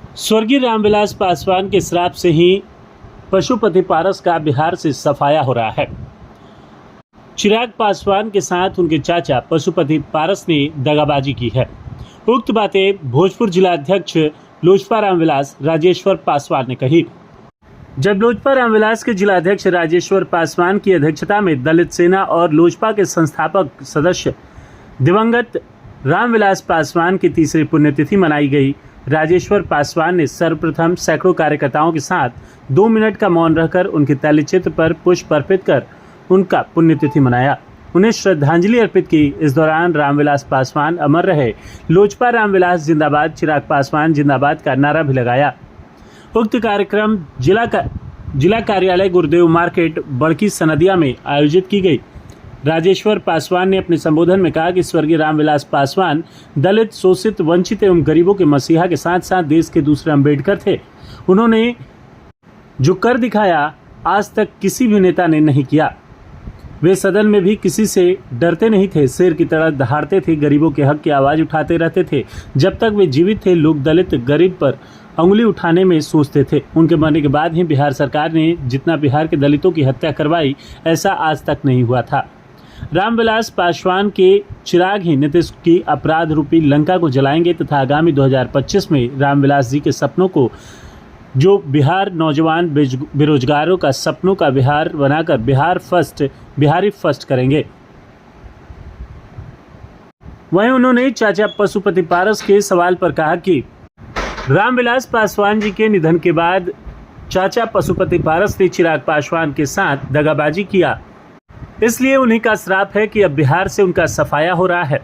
स्वर्गीय रामविलास पासवान के श्राप से ही पशुपति पारस का बिहार से सफाया हो रहा है। चिराग पासवान के साथ उनके चाचा पशुपति पारस ने दगाबाजी की है। उक्त बातें भोजपुर जिला अध्यक्ष लोजपा रामविलास राजेश्वर पासवान ने कही। जब लोजपा रामविलास के जिला अध्यक्ष राजेश्वर पासवान की अध्यक्षता में दलित सेना और लोजपा के संस्थापक सदस्य दिवंगत रामविलास पासवान की तीसरी पुण्यतिथि मनाई गई। राजेश्वर पासवान ने सर्वप्रथम सैकड़ों कार्यकर्ताओं के साथ 2 मिनट का मौन रहकर उनके तैलचित्र पर पुष्प अर्पित कर उनका पुण्यतिथि मनाया, उन्हें श्रद्धांजलि अर्पित की। इस दौरान रामविलास पासवान अमर रहे, लोजपा रामविलास जिंदाबाद, चिराग पासवान जिंदाबाद का नारा भी लगाया। उक्त कार्यक्रम जिला कार्यालय गुरुदेव मार्केट बड़की सनदिया में आयोजित की गई। राजेश्वर पासवान ने अपने संबोधन में कहा कि स्वर्गीय रामविलास पासवान दलित, शोषित, वंचित एवं गरीबों के मसीहा के साथ साथ देश के दूसरे अम्बेडकर थे। उन्होंने जो कर दिखाया आज तक किसी भी नेता ने नहीं किया। वे सदन में भी किसी से डरते नहीं थे, शेर की तरह दहाड़ते थे, गरीबों के हक की आवाज उठाते रहते थे। जब तक वे जीवित थे लोग दलित गरीब पर उंगली उठाने में सोचते थे। उनके मरने के बाद ही बिहार सरकार ने जितना बिहार के दलितों की हत्या करवाई ऐसा आज तक नहीं हुआ था। रामविलास पासवान के चिराग ही नीतीश की अपराध रूपी लंका को जलाएंगे तथा आगामी 2025 में रामविलास जी के सपनों को, जो बिहार नौजवान बेरोजगारों का सपनों का बिहार बनाकर बिहारी फर्स्ट करेंगे। वहीं उन्होंने चाचा पशुपति पारस के सवाल पर कहा कि रामविलास पासवान जी के निधन के बाद चाचा पशुपति पारस ने चिराग पासवान के साथ दगाबाजी किया, इसलिए उन्हीं का श्राप है कि अब बिहार से उनका सफाया हो रहा है।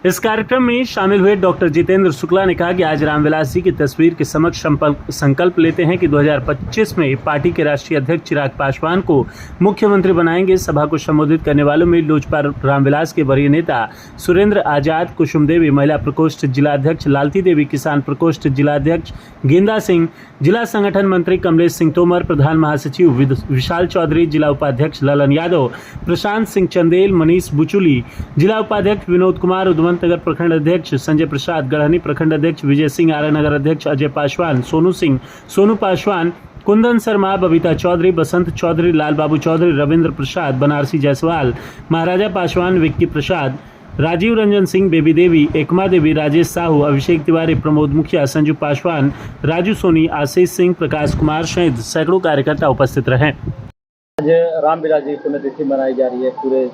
इस कार्यक्रम में शामिल हुए डॉक्टर जितेंद्र शुक्ला ने कहा कि आज रामविलास जी की तस्वीर के समक्ष संकल्प लेते हैं कि 2025 में पार्टी के राष्ट्रीय अध्यक्ष चिराग पासवान को मुख्यमंत्री बनाएंगे। सभा को संबोधित करने वालों में लोजपा रामविलास के वरीय नेता सुरेंद्र आजाद, कुसुम देवी महिला प्रकोष्ठ जिलाध्यक्ष, लालती देवी किसान प्रकोष्ठ जिलाध्यक्ष, गेंदा सिंह जिला संगठन मंत्री, कमलेश सिंह तोमर प्रधान महासचिव, विशाल चौधरी जिला उपाध्यक्ष, ललन यादव, प्रशांत सिंह चंदेल, मनीष बुचुली जिला उपाध्यक्ष, विनोद कुमार नगर प्रखंड अध्यक्ष, संजय प्रसाद गढ़हनी प्रखंड अध्यक्ष, विजय सिंह आरा नगर अध्यक्ष, अजय पासवान, सोनू सिंह, सोनू पासवान, कुंदन शर्मा, बबीता चौधरी, बसंत चौधरी, लाल बाबू चौधरी, रविंद्र प्रसाद, बनारसी जायसवाल, महाराजा पासवान, विक्की प्रसाद, राजीव रंजन सिंह, बेबी देवी, एकमा देवी, राजेश साहू, अभिषेक तिवारी, प्रमोद मुखिया, संजू पासवान, राजू सोनी, आशीष सिंह, प्रकाश कुमार सहित सैकड़ों कार्यकर्ता उपस्थित रहे। आज रामविलास जी की पुण्यतिथि मनाई जा रही है पूरे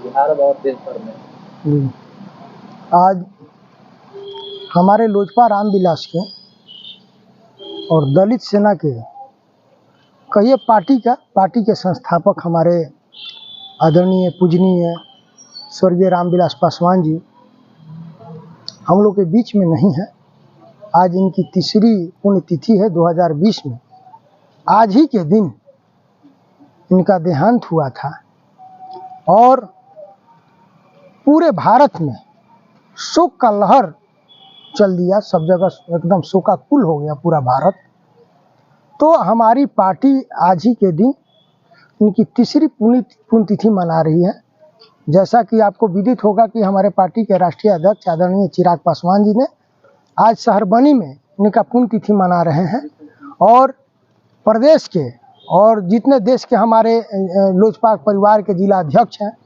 बिहार और देश भर में। आज हमारे लोजपा रामविलास के और दलित सेना के कहिए पार्टी के संस्थापक हमारे आदरणीय पूजनीय स्वर्गीय रामविलास पासवान जी हम लोग के बीच में नहीं है। आज इनकी तीसरी पुण्यतिथि है 2020 में। आज ही के दिन इनका देहांत हुआ था और पूरे भारत में शोक का लहर चल दिया, सब जगह एकदम शोकाकुल हो गया पूरा भारत। तो हमारी पार्टी आज ही के दिन इनकी तीसरी पुण्यतिथि मना रही है। जैसा कि आपको विदित होगा कि हमारे पार्टी के राष्ट्रीय अध्यक्ष आदरणीय चिराग पासवान जी ने आज शहरबनी में इनका पुण्यतिथि मना रहे हैं और प्रदेश के और जितने देश के हमारे लोजपा परिवार के जिला अध्यक्ष हैं,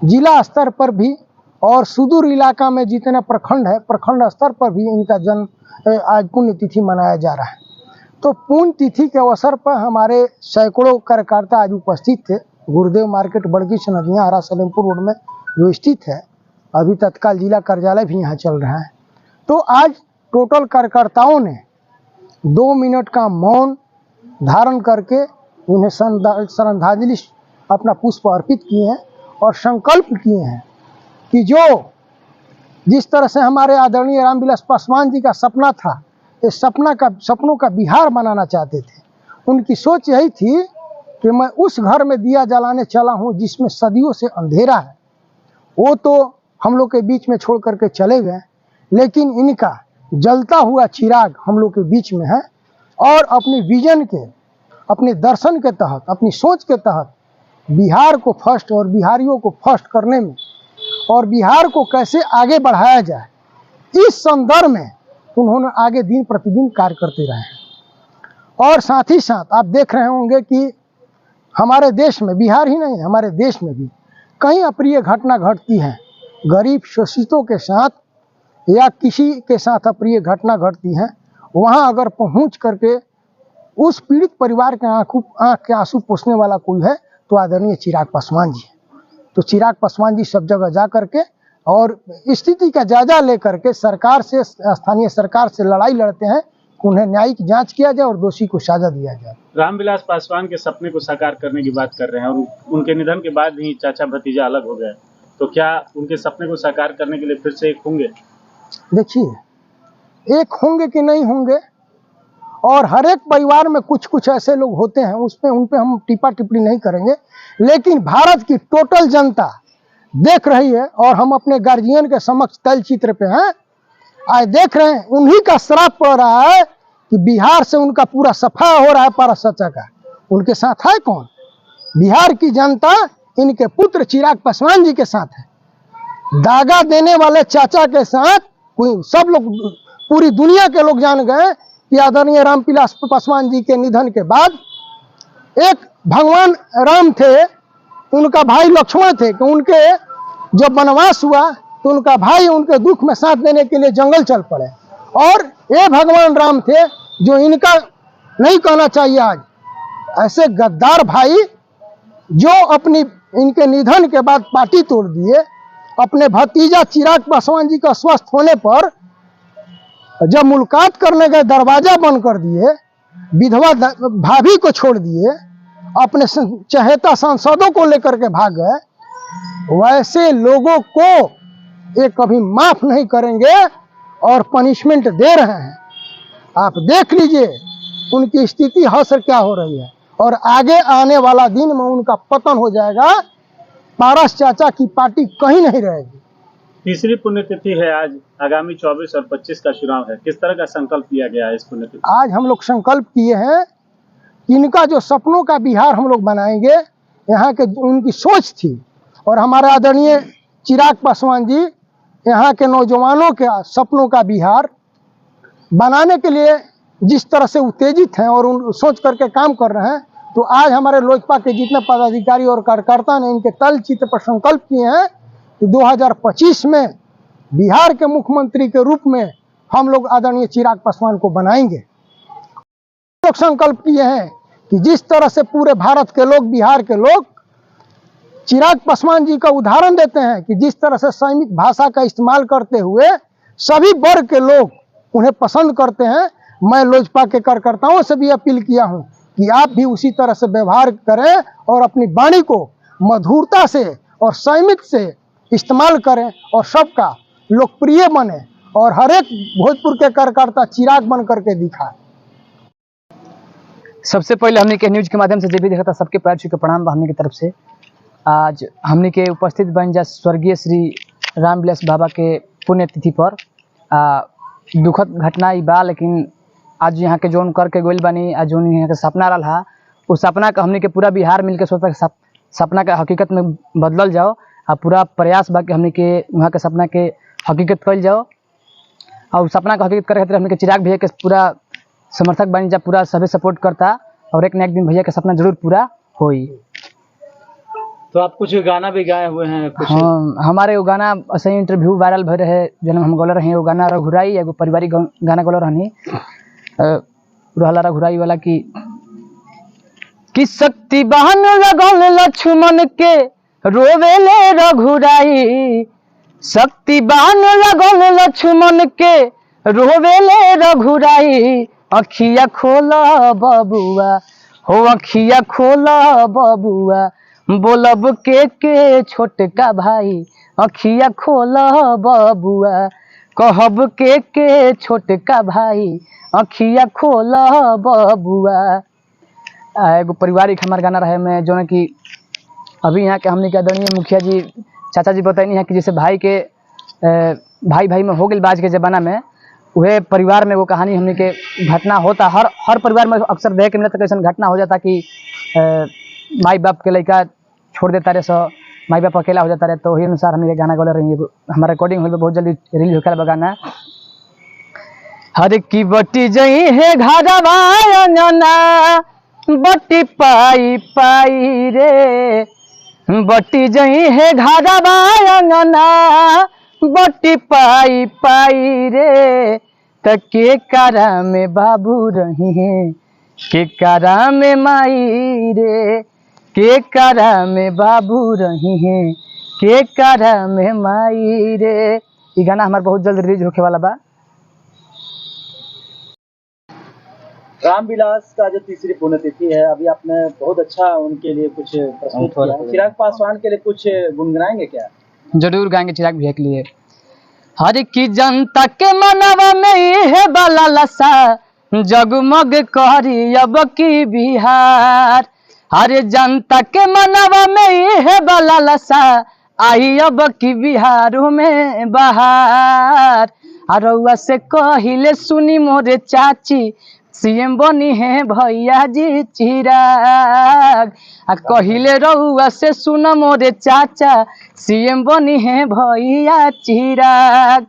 जिला स्तर पर भी और सुदूर इलाका में जितने प्रखंड है, प्रखंड स्तर पर भी इनका जन्म आज पुण्यतिथि मनाया जा रहा है। तो पुण्यतिथि के अवसर पर हमारे सैकड़ों कार्यकर्ता आज उपस्थित थे। गुरुदेव मार्केट बड़की सनदिया हरा सलेमपुर रोड में जो स्थित है, अभी तत्काल जिला कार्यालय भी यहाँ चल रहा है। तो आज टोटल कार्यकर्ताओं ने 2 मिनट का मौन धारण करके उन्हें श्रद्धांजलि अपना पुष्प अर्पित किए हैं और संकल्प किए हैं कि जिस तरह से हमारे आदरणीय रामविलास पासवान जी का सपना था, इस सपनों का बिहार बनाना चाहते थे। उनकी सोच यही थी कि मैं उस घर में दिया जलाने चला हूं जिसमें सदियों से अंधेरा है। वो तो हम लोग के बीच में छोड़ करके चले गए, लेकिन इनका जलता हुआ चिराग हम लोग के बीच में है और अपनी विजन के, अपने दर्शन के तहत, अपनी सोच के तहत बिहार को फर्स्ट और बिहारियों को फर्स्ट करने में और बिहार को कैसे आगे बढ़ाया जाए, इस संदर्भ में उन्होंने आगे दिन प्रतिदिन कार्य करते रहे हैं। और साथ ही साथ आप देख रहे होंगे कि हमारे देश में, बिहार ही नहीं हमारे देश में भी कहीं अप्रिय घटना घटती है, गरीब शोषितों के साथ या किसी के साथ अप्रिय घटना घटती है, वहाँ अगर पहुँच करके उस पीड़ित परिवार के आंख के आंसू पोंछने वाला कोई है तो आदरणीय चिराग पासवान जी है। तो चिराग पासवान जी सब जगह जा करके और स्थिति का जायजा लेकर के सरकार से, स्थानीय सरकार से लड़ाई लड़ते हैं कि उन्हें न्यायिक जांच किया जाए और दोषी को सजा दिया जाए। रामविलास पासवान के सपने को साकार करने की बात कर रहे हैं और उनके निधन के बाद ही चाचा भतीजा अलग हो गए, तो क्या उनके सपने को साकार करने के लिए फिर से एक होंगे? देखिए, एक होंगे कि नहीं होंगे, और हर एक परिवार में कुछ कुछ ऐसे लोग होते हैं, उसमें उन पे हम टिप्पा टिप्पणी नहीं करेंगे, लेकिन भारत की टोटल जनता देख रही है और हम अपने गार्जियन के समक्ष तल चित्र पे हैं, आज देख रहे हैं उन्हीं का श्राप पड़ रहा है कि बिहार से उनका पूरा सफाया हो रहा है पारस चाचा का। उनके साथ है कौन? बिहार की जनता इनके पुत्र चिराग पासवान जी के साथ है। दागा देने वाले चाचा के साथ कोई सब लोग, पूरी दुनिया के लोग जान गए कि आदरणीय रामविलास पासवान जी के निधन के बाद एक भगवान राम थे, उनका भाई लक्ष्मण थे कि उनके जब वनवास हुआ तो उनका भाई उनके दुख में साथ देने के लिए जंगल चल पड़े, और ये भगवान राम थे जो इनका नहीं कहना चाहिए आज, ऐसे गद्दार भाई जो अपनी इनके निधन के बाद पार्टी तोड़ दिए, अपने भतीजा चिराग पासवान जी का स्वस्थ होने पर जब मुलाकात करने गए दरवाजा बंद कर दिए, विधवा भाभी को छोड़ दिए, अपने चहेता सांसदों को लेकर के भाग गए। वैसे लोगों को ये कभी माफ नहीं करेंगे और पनिशमेंट दे रहे हैं। आप देख लीजिए उनकी स्थिति हौसर क्या हो रही है, और आगे आने वाला दिन में उनका पतन हो जाएगा। पारस चाचा की पार्टी कहीं नहीं रहेगी। तीसरी पुण्यतिथि है आज, आगामी 24 और 25 का चुनाव है, किस तरह का संकल्प लिया गया है इस पुण्यतिथि? आज हम लोग संकल्प किए हैं कि इनका जो सपनों का बिहार हम लोग बनाएंगे, यहाँ के उनकी सोच थी, और हमारे आदरणीय चिराग पासवान जी यहाँ के नौजवानों के सपनों का बिहार बनाने के लिए जिस तरह से उत्तेजित हैं और उन सोच करके काम कर रहे हैं, तो आज हमारे लोजपा के जितने पदाधिकारी और कार्यकर्ता ने इनके तल चित्र पर संकल्प किए हैं कि 2025 में बिहार के मुख्यमंत्री के रूप में हम लोग आदरणीय चिराग पासवान को बनाएंगे। हम लोग संकल्प किए हैं कि जिस तरह से पूरे भारत के लोग, बिहार के लोग चिराग पासवान जी का उदाहरण देते हैं कि जिस तरह से संयमित भाषा का इस्तेमाल करते हुए सभी वर्ग के लोग उन्हें पसंद करते हैं, मैं लोजपा के कार्यकर्ताओं से भी अपील किया हूं कि आप भी उसी तरह से व्यवहार करें और अपनी वाणी को मधुरता से और संयमित से इस्तेमाल करें और सबका लोकप्रिय बने और हर एक भोजपुर के कार्यकर्ता चिराग बन करके दिखाए। सबसे पहले हमने के न्यूज के माध्यम से जो भी देखा था सबके पैर छू के प्रणाम हमने की तरफ से। आज हमने के उपस्थित बन जा स्वर्गीय श्री रामविलास बाबा के पुण्यतिथि पर दुखद घटना ही बा, लेकिन आज यहाँ के जोन करके गोल बनी, आज जोन यहाँ के सपना रहा, उस सपना का हमने के पूरा बिहार मिलकर सोचता कि सपना के हकीकत में बदलल जाओ, और पूरा प्रयास बा कि हमने के वहाँ के सपना के हकीकत कल जाओ, और सपना का हकीकत करे खातिर हमने के चिराग भैया के पूरा समर्थक बन जा, पूरा सभी सपोर्ट करता, और एक न एक दिन भैया का सपना जरूर पूरा होई। तो आप कुछ गाना भी गाए हुए हैं कुछ? हाँ, हमारे वो गाना ऐसे इंटरव्यू वायरल भर रहे, जब हम गोलर रहे वो गाना रघुराई, एगो पारिवारिक गाना गोलर रहनी रहला रघुराई वाला कि शक्ति बहन लगल लक्ष्मण के रोवेले रघुराई, शक्ति बहन लगल लक्ष्मण के रोवेले रघुराई, अखिया खोला बबुआ हो अखिया खोला बबुआ, बोलब के छोटका भाई, अखिया खोला बबुआ, कहब के छोटका भाई, अखिया खोला बबुआ। एगो पारिवारिक हमार गाना रहे में जो कि अभी यहाँ के हमने के आदरणीय मुखिया जी चाचा जी बताइनी है कि जैसे भाई के भाई भाई में हो गई बाज के ज़माना में, वह परिवार में वो कहानी हमने के घटना होता, हर परिवार में अक्सर देख के मिलता कि ऐसा घटना हो जाता कि माई बाप के लड़का छोड़ देता रहे, सो माई बाप अकेला हो जाता रहे, तो वही अनुसार हम ये गाना गोले रही। हमारा रिकॉर्डिंग हो बहुत जल्दी रिलीज होकर गाना हर की बटी जई है घरवा अंगना, बटी पाई पाई रे, बटी जई है घरवा अंगना, बटी पाई पाई रे। त के कारा में बाबू रही है, के कारा में माई रे, के कारा में बाबू रही है, के कारा में माई रे। ये गाना हमारा बहुत जल्द रिलीज होने वाला बा। रामविलास का जो तीसरी पुण्यतिथि है, अभी आपने बहुत अच्छा उनके लिए कुछ प्रस्तुत किया है। चिराग पासवान के लिए कुछ गुनगुनाएंगे क्या? जरूर गाएंगे चिराग भैया के लिए। हर की जनता के मनवा में है बाला लसा, जगमग करी अब की बिहार। हर जनता के मनवा में है बाला लसा, आई अब की बिहार में बहार। अरुआ से कहिले सुनी मोरे चाची, सीएम बनी है भैया जी चिराग। आ कहिले रउआ से सुन मोरे चाचा, सीएम बनी है भैया चिराग।